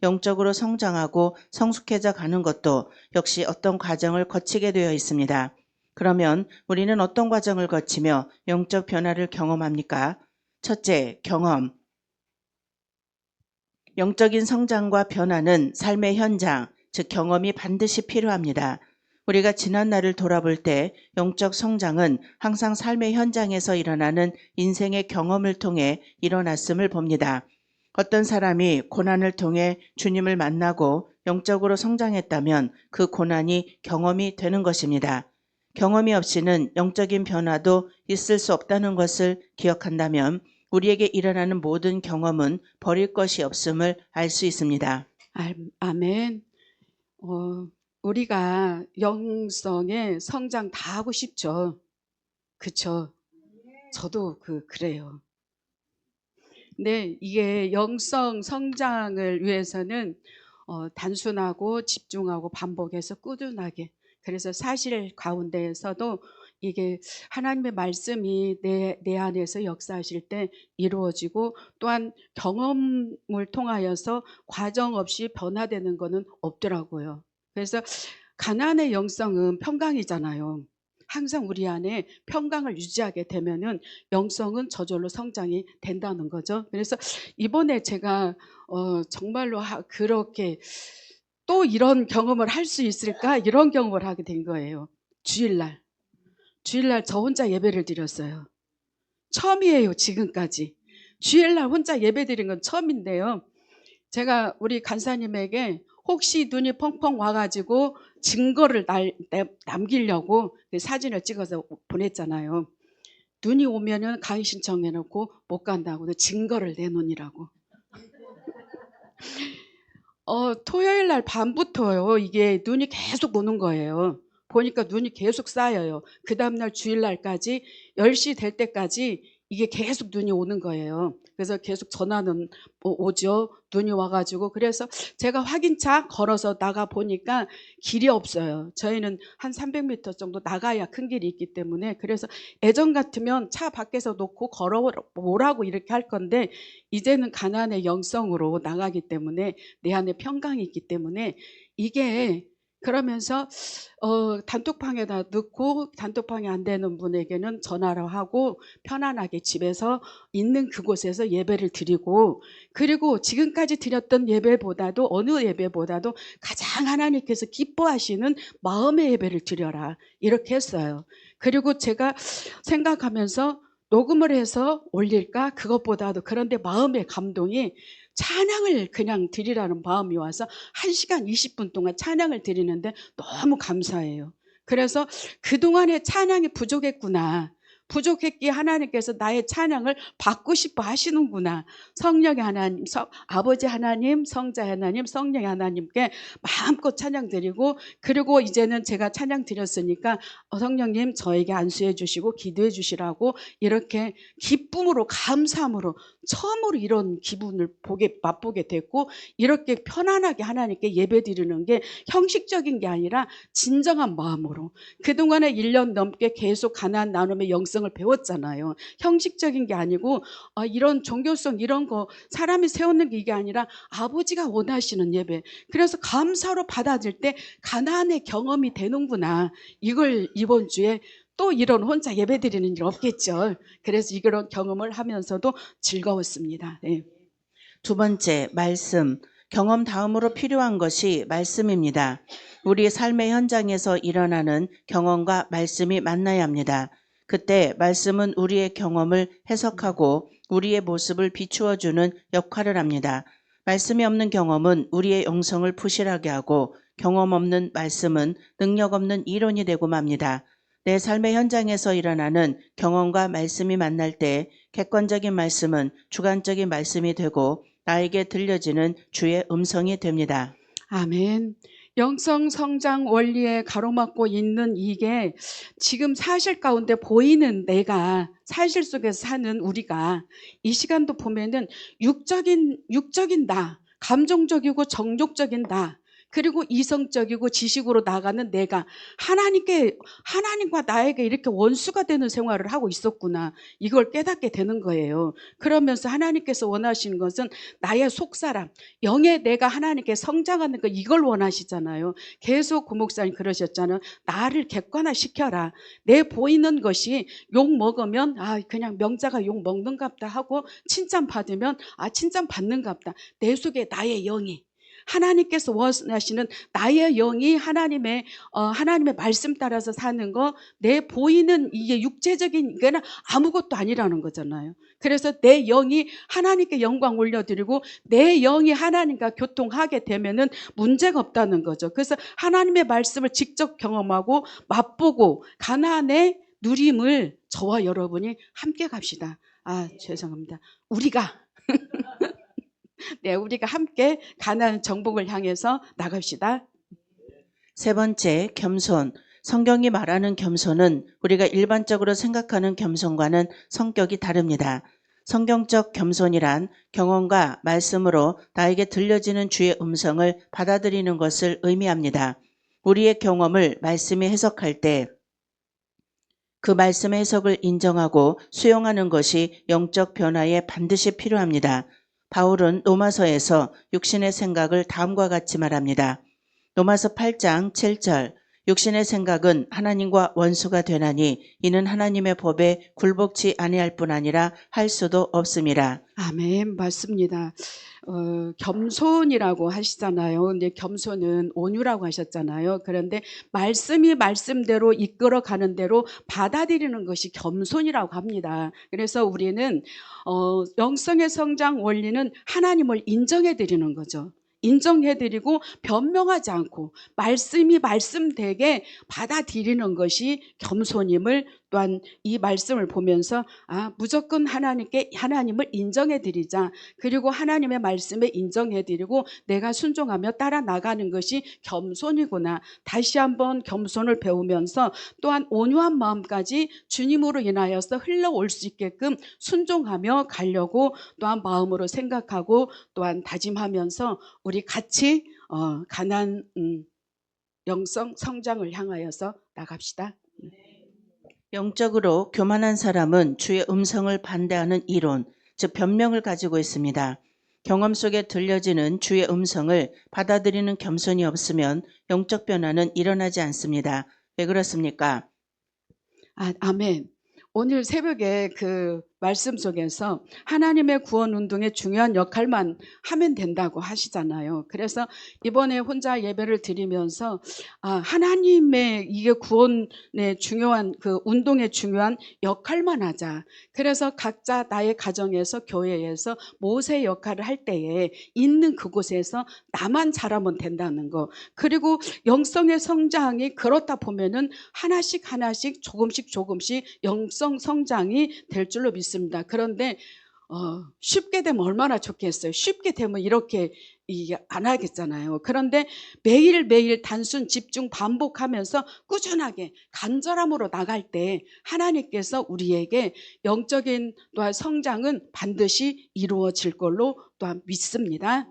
영적으로 성장하고 성숙해져 가는 것도 역시 어떤 과정을 거치게 되어 있습니다. 그러면 우리는 어떤 과정을 거치며 영적 변화를 경험합니까? 첫째, 경험. 영적인 성장과 변화는 삶의 현장, 즉 경험이 반드시 필요합니다. 우리가 지난 날을 돌아볼 때 영적 성장은 항상 삶의 현장에서 일어나는 인생의 경험을 통해 일어났음을 봅니다. 어떤 사람이 고난을 통해 주님을 만나고 영적으로 성장했다면 그 고난이 경험이 되는 것입니다. 경험이 없이는 영적인 변화도 있을 수 없다는 것을 기억한다면 우리에게 일어나는 모든 경험은 버릴 것이 없음을 알 수 있습니다. 아멘. 우리가 영성의 성장 다 하고 싶죠. 그쵸? 저도 그래요. 근데 이게 영성 성장을 위해서는 단순하고 집중하고 반복해서 꾸준하게, 그래서 사실 가운데에서도 이게 하나님의 말씀이 내 안에서 역사하실 때 이루어지고, 또한 경험을 통하여서 과정 없이 변화되는 것은 없더라고요. 그래서 가나안의 영성은 평강이잖아요. 항상 우리 안에 평강을 유지하게 되면은 영성은 저절로 성장이 된다는 거죠. 그래서 이번에 제가 정말로 그렇게 또 이런 경험을 할 수 있을까, 이런 경험을 하게 된 거예요. 주일날 저 혼자 예배를 드렸어요. 처음이에요, 지금까지. 주일날 혼자 예배 드린 건 처음인데요. 제가 우리 간사님에게 혹시 눈이 펑펑 와가지고 증거를 남기려고 사진을 찍어서 보냈잖아요. 눈이 오면은 강의 신청해놓고 못 간다고, 증거를 내놓으라고. 토요일 날 밤부터요, 이게 눈이 계속 오는 거예요. 보니까 눈이 계속 쌓여요. 그 다음날 주일날까지 10시 될 때까지 이게 계속 눈이 오는 거예요. 그래서 계속 전화는 오죠. 눈이 와가지고. 그래서 제가 확인차 걸어서 나가 보니까 길이 없어요. 저희는 한 300m 정도 나가야 큰 길이 있기 때문에. 그래서 예전 같으면 차 밖에서 놓고 걸어오라고 이렇게 할 건데, 이제는 가난의 영성으로 나가기 때문에 내 안에 평강이 있기 때문에 이게, 그러면서 단톡방에다 넣고, 단톡방이 안 되는 분에게는 전화를 하고 편안하게 집에서 있는 그곳에서 예배를 드리고, 그리고 지금까지 드렸던 예배보다도, 어느 예배보다도 가장 하나님께서 기뻐하시는 마음의 예배를 드려라, 이렇게 했어요. 그리고 제가 생각하면서 녹음을 해서 올릴까, 그것보다도, 그런데 마음의 감동이 찬양을 그냥 드리라는 마음이 와서 1시간 20분 동안 찬양을 드리는데 너무 감사해요. 그래서 그동안의 찬양이 부족했기에 하나님께서 나의 찬양을 받고 싶어 하시는구나. 성령의 하나님, 아버지 하나님, 성자 하나님, 성령의 하나님께 마음껏 찬양 드리고, 그리고 이제는 제가 찬양 드렸으니까 성령님 저에게 안수해 주시고 기도해 주시라고, 이렇게 기쁨으로, 감사함으로 처음으로 이런 기분을 맛보게 됐고, 이렇게 편안하게 하나님께 예배 드리는 게 형식적인 게 아니라 진정한 마음으로, 그동안에 1년 넘게 계속 가나안 나눔의 영성을 배웠잖아요. 형식적인 게 아니고 이런 종교성, 이런 거 사람이 세우는 게 이게 아니라 아버지가 원하시는 예배. 그래서 감사로 받아들 때 가나안의 경험이 되는구나. 이걸 이번 주에 또 이런 혼자 예배 드리는 일 없겠죠. 그래서 이런 경험을 하면서도 즐거웠습니다. 네. 두 번째, 말씀. 경험 다음으로 필요한 것이 말씀입니다. 우리 삶의 현장에서 일어나는 경험과 말씀이 만나야 합니다. 그때 말씀은 우리의 경험을 해석하고 우리의 모습을 비추어주는 역할을 합니다. 말씀이 없는 경험은 우리의 영성을 부실하게 하고, 경험 없는 말씀은 능력 없는 이론이 되고 맙니다. 내 삶의 현장에서 일어나는 경험과 말씀이 만날 때 객관적인 말씀은 주관적인 말씀이 되고 나에게 들려지는 주의 음성이 됩니다. 아멘. 영성 성장 원리에 가로막고 있는 이게 지금 사실 가운데 보이는, 내가 사실 속에서 사는 우리가 이 시간도 보면은 육적인 나, 감정적이고 정욕적인 나, 그리고 이성적이고 지식으로 나가는 내가 하나님과 나에게 이렇게 원수가 되는 생활을 하고 있었구나. 이걸 깨닫게 되는 거예요. 그러면서 하나님께서 원하시는 것은 나의 속사람, 영의 내가 하나님께 성장하는 거, 이걸 원하시잖아요. 계속 고 목사님 그러셨잖아요. 나를 객관화시켜라. 내 보이는 것이 욕 먹으면 그냥 명자가 욕 먹는갑다 하고, 칭찬 받으면 칭찬 받는갑다. 내 속에 나의 영이, 하나님께서 원하시는 나의 영이 하나님의 말씀 따라서 사는 거, 내 보이는 이게 육체적인 이게는 아무것도 아니라는 거잖아요. 그래서 내 영이 하나님께 영광 올려드리고 내 영이 하나님과 교통하게 되면은 문제가 없다는 거죠. 그래서 하나님의 말씀을 직접 경험하고 맛보고 가나안의 누림을 저와 여러분이 함께 갑시다. 죄송합니다. 우리가 함께 가나안 정복을 향해서 나갑시다. 세 번째, 겸손. 성경이 말하는 겸손은 우리가 일반적으로 생각하는 겸손과는 성격이 다릅니다. 성경적 겸손이란 경험과 말씀으로 나에게 들려지는 주의 음성을 받아들이는 것을 의미합니다. 우리의 경험을 말씀이 해석할 때 그 말씀의 해석을 인정하고 수용하는 것이 영적 변화에 반드시 필요합니다. 바울은 로마서에서 육신의 생각을 다음과 같이 말합니다. 로마서 8장 7절, 육신의 생각은 하나님과 원수가 되나니 이는 하나님의 법에 굴복치 아니할 뿐 아니라 할 수도 없음이라. 아멘. 맞습니다. 겸손이라고 하시잖아요. 근데 겸손은 온유라고 하셨잖아요. 그런데 말씀이 말씀대로 이끌어가는 대로 받아들이는 것이 겸손이라고 합니다. 그래서 우리는 영성의 성장 원리는 하나님을 인정해드리는 거죠. 인정해드리고 변명하지 않고 말씀이 말씀되게 받아들이는 것이 겸손임을, 또한 이 말씀을 보면서 무조건 하나님을 인정해드리자. 그리고 하나님의 말씀에 인정해드리고 내가 순종하며 따라 나가는 것이 겸손이구나. 다시 한번 겸손을 배우면서 또한 온유한 마음까지 주님으로 인하여서 흘러올 수 있게끔 순종하며 가려고 또한 마음으로 생각하고 또한 다짐하면서 우리 같이 가나안 영성 성장을 향하여서 나갑시다. 영적으로 교만한 사람은 주의 음성을 반대하는 이론, 즉 변명을 가지고 있습니다. 경험 속에 들려지는 주의 음성을 받아들이는 겸손이 없으면 영적 변화는 일어나지 않습니다. 왜 그렇습니까? 아멘. 오늘 새벽에 그 말씀 속에서 하나님의 구원 운동의 중요한 역할만 하면 된다고 하시잖아요. 그래서 이번에 혼자 예배를 드리면서 하나님의 이게 구원의 중요한 그 운동의 중요한 역할만 하자. 그래서 각자 나의 가정에서 교회에서 모세 역할을 할 때에 있는 그곳에서 나만 잘하면 된다는 거. 그리고 영성의 성장이 그렇다 보면은 하나씩 조금씩 영성 성장이 될 줄로 믿습니다. 그런데 쉽게 되면 얼마나 좋겠어요. 쉽게 되면 이렇게 안 하겠잖아요. 그런데 매일매일 단순 집중 반복하면서 꾸준하게 간절함으로 나갈 때 하나님께서 우리에게 영적인 또한 성장은 반드시 이루어질 걸로 또한 믿습니다.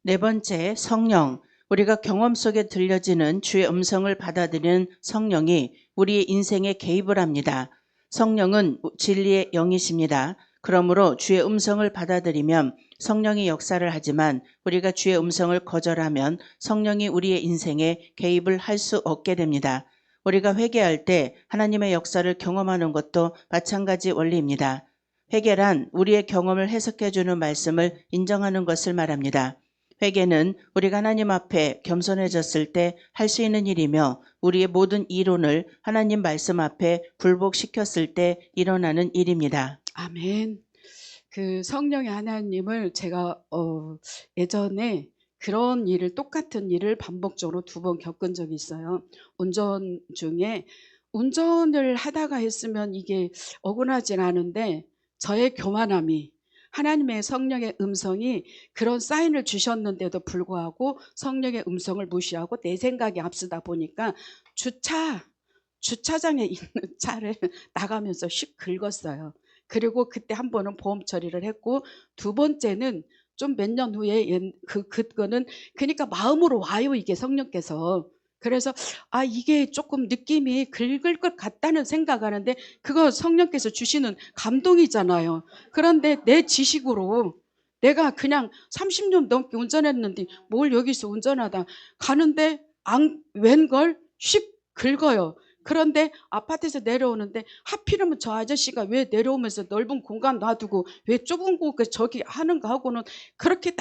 네 번째, 성령. 우리가 경험 속에 들려지는 주의 음성을 받아들이는 성령이 우리의 인생에 개입을 합니다. 성령은 진리의 영이십니다. 그러므로 주의 음성을 받아들이면 성령이 역사를 하지만 우리가 주의 음성을 거절하면 성령이 우리의 인생에 개입을 할 수 없게 됩니다. 우리가 회개할 때 하나님의 역사를 경험하는 것도 마찬가지 원리입니다. 회개란 우리의 경험을 해석해주는 말씀을 인정하는 것을 말합니다. 회개는 우리가 하나님 앞에 겸손해졌을 때 할 수 있는 일이며 우리의 모든 이론을 하나님 말씀 앞에 굴복시켰을 때 일어나는 일입니다. 아멘. 그 성령의 하나님을 제가 예전에 그런 똑같은 일을 반복적으로 2번 겪은 적이 있어요. 운전 중에 운전을 하다가 했으면 이게 억울하진 않은데 저의 교만함이, 하나님의 성령의 음성이 그런 사인을 주셨는데도 불구하고 성령의 음성을 무시하고 내 생각이 앞서다 보니까 주차장에 있는 차를 나가면서 휙 긁었어요. 그리고 그때 한 번은 보험 처리를 했고, 2번째는 좀 몇 년 후에 그거는 그러니까 마음으로 와요, 이게 성령께서. 그래서 이게 조금 느낌이 긁을 것 같다는 생각하는데 그거 성령께서 주시는 감동이잖아요. 그런데 내 지식으로 내가 그냥 30년 넘게 운전했는데 뭘 여기서 운전하다 가는데 웬걸 휙 긁어요. 그런데 아파트에서 내려오는데 하필이면 저 아저씨가 왜 내려오면서 넓은 공간 놔두고 왜 좁은 곳에 저기 하는가 하고는 그렇게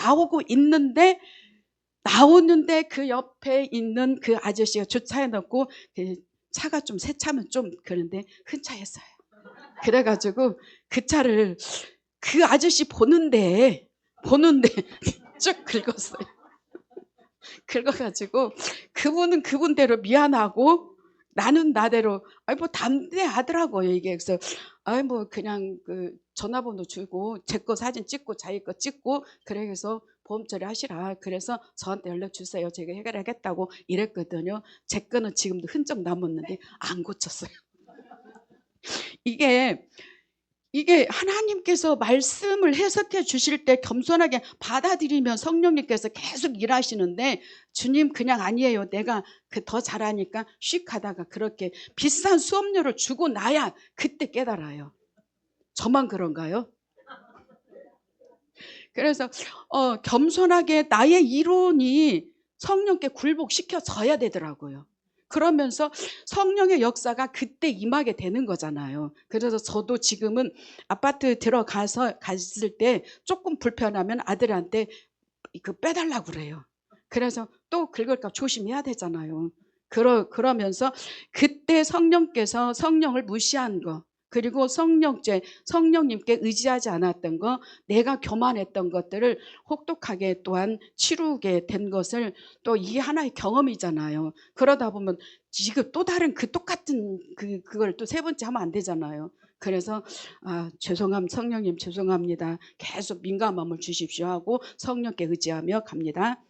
나오는데 그 옆에 있는 그 아저씨가 주차해 놓고 그 차가 좀 새 차면 좀 그런데 큰 차였어요. 그래가지고 그 차를 그 아저씨 보는데 쭉 긁었어요. 긁어가지고 그분은 그분대로 미안하고 나는 나대로 뭐 담대하더라고요 이게. 그래서 뭐 그냥 그 전화번호 주고 제 거 사진 찍고 자기 거 찍고 그래서 보험 처리하시라. 그래서 저한테 연락 주세요. 제가 해결하겠다고 이랬거든요. 제 거는 지금도 흔적 남았는데 안 고쳤어요. 이게 하나님께서 말씀을 해석해 주실 때 겸손하게 받아들이면 성령님께서 계속 일하시는데 주님 그냥 아니에요. 내가 더 잘하니까 씩 하다가 그렇게 비싼 수업료를 주고 나야 그때 깨달아요. 저만 그런가요? 그래서 겸손하게 나의 이론이 성령께 굴복시켜져야 되더라고요. 그러면서 성령의 역사가 그때 임하게 되는 거잖아요. 그래서 저도 지금은 아파트 들어가서 갔을 때 조금 불편하면 아들한테 그 빼달라고 그래요. 그래서 또 긁을까 조심해야 되잖아요. 그러면서 그때 성령께서 성령을 무시한 거, 그리고 성령님께 의지하지 않았던 거, 내가 교만했던 것들을 혹독하게 또한 치루게 된 것을 또 이게 하나의 경험이잖아요. 그러다 보면 지금 또 다른 그 똑같은 그걸 또 세 번째 하면 안 되잖아요. 그래서 성령님 죄송합니다. 계속 민감함을 주십시오 하고 성령께 의지하며 갑니다.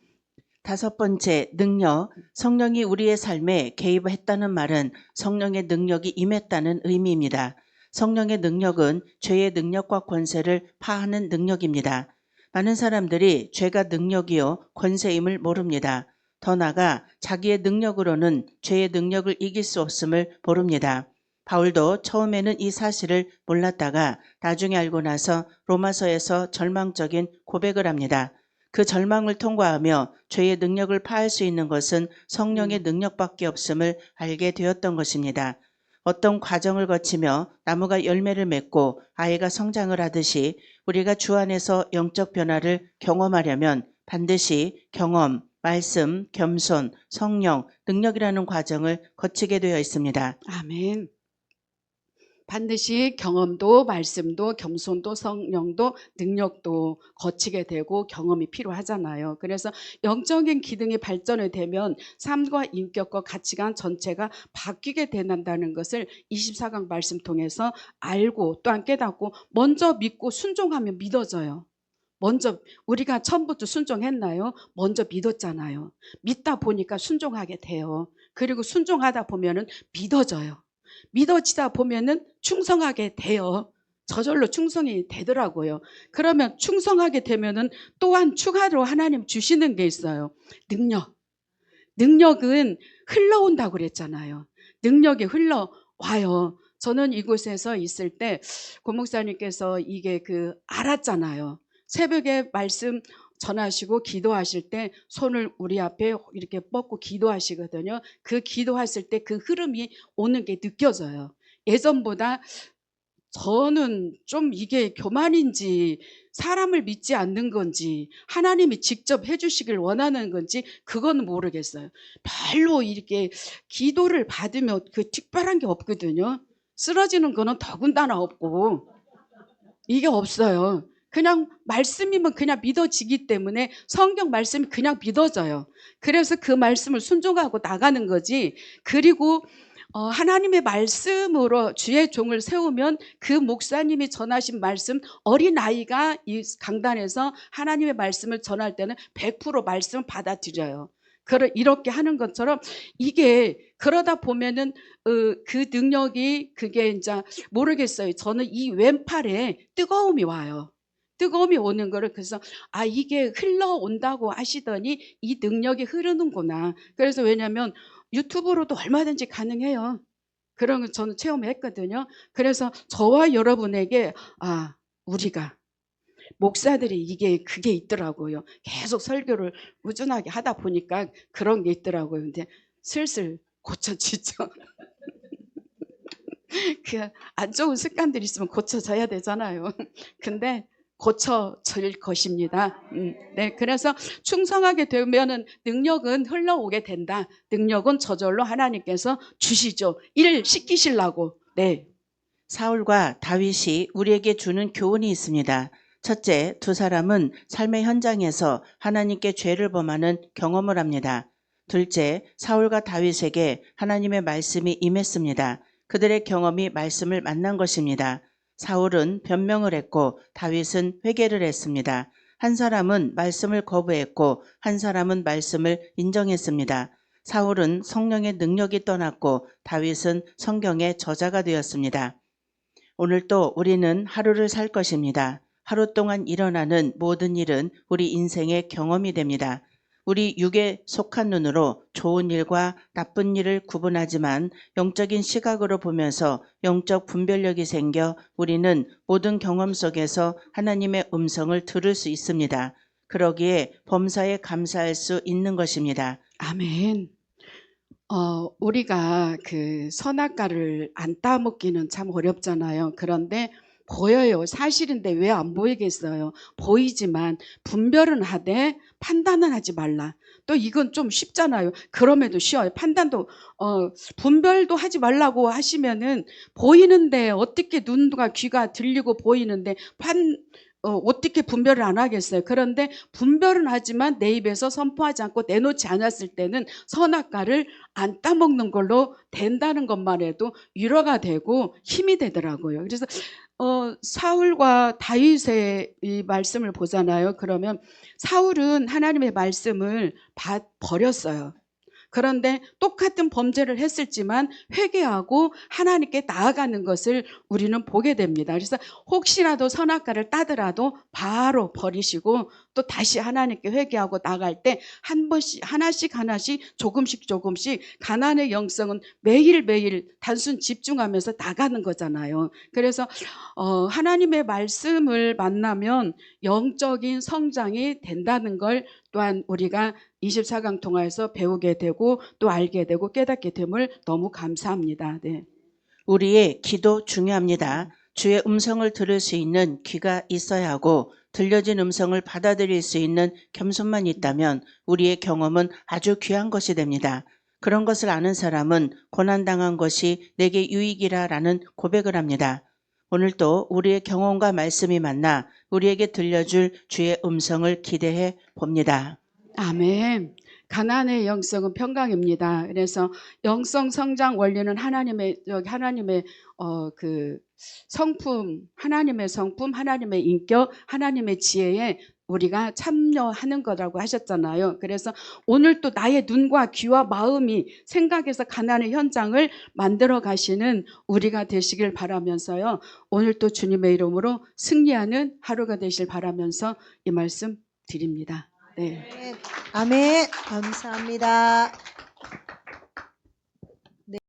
5번째, 능력. 성령이 우리의 삶에 개입했다는 말은 성령의 능력이 임했다는 의미입니다. 성령의 능력은 죄의 능력과 권세를 파하는 능력입니다. 많은 사람들이 죄가 능력이요 권세임을 모릅니다. 더 나아가 자기의 능력으로는 죄의 능력을 이길 수 없음을 모릅니다. 바울도 처음에는 이 사실을 몰랐다가 나중에 알고 나서 로마서에서 절망적인 고백을 합니다. 그 절망을 통과하며 죄의 능력을 파할 수 있는 것은 성령의 능력밖에 없음을 알게 되었던 것입니다. 어떤 과정을 거치며 나무가 열매를 맺고 아이가 성장을 하듯이 우리가 주 안에서 영적 변화를 경험하려면 반드시 경험, 말씀, 겸손, 성령, 능력이라는 과정을 거치게 되어 있습니다. 아멘. 반드시 경험도 말씀도 겸손도 성령도 능력도 거치게 되고 경험이 필요하잖아요. 그래서 영적인 기능이 발전이 되면 삶과 인격과 가치관 전체가 바뀌게 된다는 것을 24강 말씀 통해서 알고 또한 깨닫고 먼저 믿고 순종하면 믿어져요. 먼저 우리가 처음부터 순종했나요? 먼저 믿었잖아요. 믿다 보니까 순종하게 돼요. 그리고 순종하다 보면은 믿어져요. 믿어지다 보면은 충성하게 돼요. 저절로 충성이 되더라고요. 그러면 충성하게 되면은 또한 추가로 하나님 주시는 게 있어요. 능력. 능력은 흘러온다고 그랬잖아요. 능력이 흘러와요. 저는 이곳에서 있을 때 고목사님께서 이게 알았잖아요. 새벽에 말씀 전하시고 기도하실 때 손을 우리 앞에 이렇게 뻗고 기도하시거든요. 그 기도하실 때 그 흐름이 오는 게 느껴져요. 예전보다 저는 좀 이게 교만인지 사람을 믿지 않는 건지 하나님이 직접 해주시길 원하는 건지 그건 모르겠어요. 별로 이렇게 기도를 받으면 특별한 게 없거든요. 쓰러지는 거는 더군다나 없고 이게 없어요. 그냥 말씀이면 그냥 믿어지기 때문에 성경 말씀이 그냥 믿어져요. 그래서 그 말씀을 순종하고 나가는 거지. 그리고 하나님의 말씀으로 주의 종을 세우면 그 목사님이 전하신 말씀, 어린아이가 이 강단에서 하나님의 말씀을 전할 때는 100% 말씀을 받아들여요. 이렇게 하는 것처럼 이게 그러다 보면은 그 능력이 그게 이제 모르겠어요. 저는 이 왼팔에 뜨거움이 와요. 뜨거움이 오는 거를 그래서 아 이게 흘러온다고 하시더니 이 능력이 흐르는구나. 그래서 왜냐하면 유튜브로도 얼마든지 가능해요. 그런 거 저는 체험했거든요. 그래서 저와 여러분에게 아 우리가 목사들이 이게 그게 있더라고요. 계속 설교를 꾸준하게 하다 보니까 그런 게 있더라고요. 근데 슬슬 고쳐지죠. 그 안 좋은 습관들이 있으면 고쳐져야 되잖아요. 근데 고쳐질 것입니다. 네, 그래서 충성하게 되면은 능력은 흘러오게 된다. 능력은 저절로 하나님께서 주시죠. 일 시키시려고. 네. 사울과 다윗이 우리에게 주는 교훈이 있습니다. 첫째, 두 사람은 삶의 현장에서 하나님께 죄를 범하는 경험을 합니다. 둘째, 사울과 다윗에게 하나님의 말씀이 임했습니다. 그들의 경험이 말씀을 만난 것입니다. 사울은 변명을 했고 다윗은 회개를 했습니다. 한 사람은 말씀을 거부했고 한 사람은 말씀을 인정했습니다. 사울은 성령의 능력이 떠났고 다윗은 성경의 저자가 되었습니다. 오늘 또 우리는 하루를 살 것입니다. 하루 동안 일어나는 모든 일은 우리 인생의 경험이 됩니다. 우리 육에 속한 눈으로 좋은 일과 나쁜 일을 구분하지만 영적인 시각으로 보면서 영적 분별력이 생겨 우리는 모든 경험 속에서 하나님의 음성을 들을 수 있습니다. 그러기에 범사에 감사할 수 있는 것입니다. 아멘. 우리가 그 선악과를 안 따먹기는 참 어렵잖아요. 그런데 보여요. 사실인데 왜 안 보이겠어요? 보이지만 분별은 하되 판단은 하지 말라. 또 이건 좀 쉽잖아요. 그럼에도 쉬워요. 판단도 분별도 하지 말라고 하시면은 보이는데 어떻게 눈과 귀가 들리고 보이는데 어떻게 분별을 안 하겠어요. 그런데 분별은 하지만 내 입에서 선포하지 않고 내놓지 않았을 때는 선악과를 안 따먹는 걸로 된다는 것만 해도 위로가 되고 힘이 되더라고요. 그래서 사울과 다윗의 이 말씀을 보잖아요. 그러면 사울은 하나님의 말씀을 버렸어요. 그런데 똑같은 범죄를 했을지만 회개하고 하나님께 나아가는 것을 우리는 보게 됩니다. 그래서 혹시라도 선악과를 따더라도 바로 버리시고 또 다시 하나님께 회개하고 나갈 때 한 번씩 하나씩 조금씩 가나안의 영성은 매일매일 단순 집중하면서 나가는 거잖아요. 그래서 하나님의 말씀을 만나면 영적인 성장이 된다는 걸 또한 우리가 24강 통화에서 배우게 되고 또 알게 되고 깨닫게 됨을 너무 감사합니다. 네. 우리의 기도 중요합니다. 주의 음성을 들을 수 있는 귀가 있어야 하고 들려진 음성을 받아들일 수 있는 겸손만 있다면 우리의 경험은 아주 귀한 것이 됩니다. 그런 것을 아는 사람은 고난당한 것이 내게 유익이라라는 고백을 합니다. 오늘도 우리의 경험과 말씀이 만나 우리에게 들려줄 주의 음성을 기대해 봅니다. 아멘. 가나안의 영성은 평강입니다. 그래서 영성 성장 원리는 하나님의 그 성품, 하나님의 성품, 하나님의 인격, 하나님의 지혜에 우리가 참여하는 거라고 하셨잖아요. 그래서 오늘 또 나의 눈과 귀와 마음이 생각해서 가나안의 현장을 만들어 가시는 우리가 되시길 바라면서요. 오늘 또 주님의 이름으로 승리하는 하루가 되실 바라면서 이 말씀 드립니다. 네. 아멘. 감사합니다.